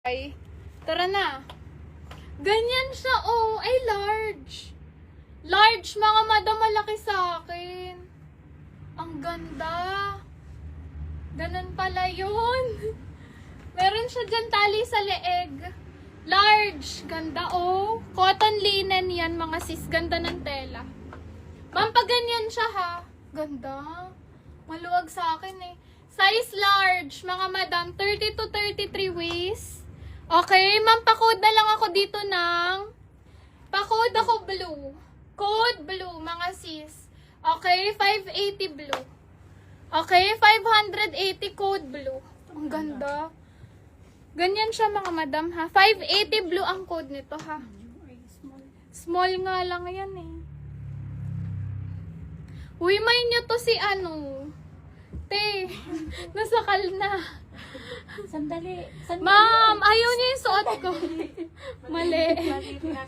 Ay, tara na. Ganyan siya, oh. Ay, large. Large, mga madam, malaki sa akin. Ang ganda. Ganun pala yun. Meron siya dyan tali sa leeg. Large. Ganda, oh. Cotton linen yan, mga sis. Ganda ng tela. Ma'am, pag ganyan siya, ha. Ganda. Maluwag sa akin, eh. Size large, mga madam. 30 to 33 waist. Okay, ma'am, pa-code na lang ako dito ng pa-code ako blue. Code blue, mga sis. Okay, 580 blue. Okay, 580 code blue. Ang ganda. Ganyan siya, mga madam, ha. 580 blue ang code nito, ha. Small nga lang yan, eh. Uy, may nyo to si ano. Te, nasakal na. Sandali. Ma'am, ayaw niya yung suot ko. Mali.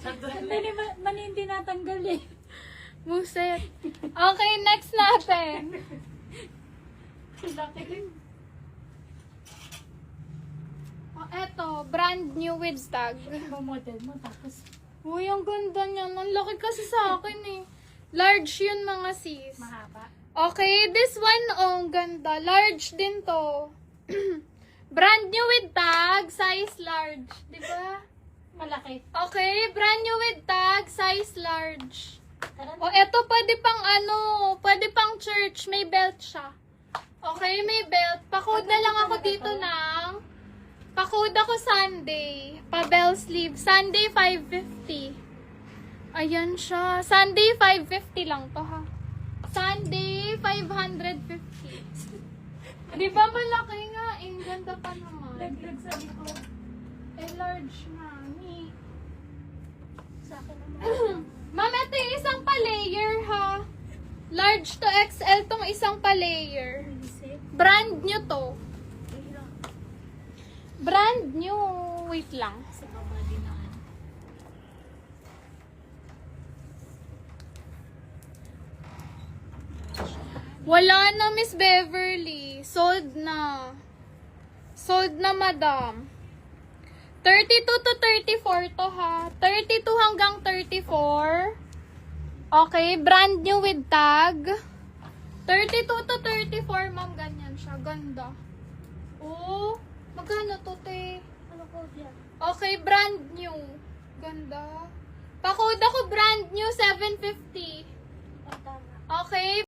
Sandali, mali hindi natanggal eh. Buset. Okay, next natin. Oh, eto, brand new with tag. Model mo tapos Uy, ang ganda niya. Ang laki kasi sa akin eh. Large yun, mga sis. mahaba. Okay, this one, oh, ganda. Large din to. Brand new with tag, size large. Diba? Malaki. Okay, brand new with tag, size large. Tara O, eto, pwede pang ano, pwede pang church. May belt siya. Okay, may belt. Pa-code na lang ako dito ng, pa-code ako Sunday. Pa-bell sleeve. Sunday, 550. Ayan siya. Sunday, 550 lang to, ha. Sunday, 550. Di ba malaki nga? Ang ganda pa naman. Laglag sa likod. Eh, large na. Ni. Sa akin naman. Ma'am, ito yung isang pa-layer, ha. Large to XL tong isang pa-layer. Isip. Brand new to. Hirap. Brand new. Wait lang. Sa baba dinaan. Wala na, Miss Beverly. Sold na. Sold na, madam. 32 to 34 to, ha. 32 hanggang 34. Okay, brand new with tag. 32 to 34, ma'am. Ganyan siya. Ganda. Oh, magkano to, te? Ano ko yan? Okay, brand new. Ganda. Pa-code ako brand new,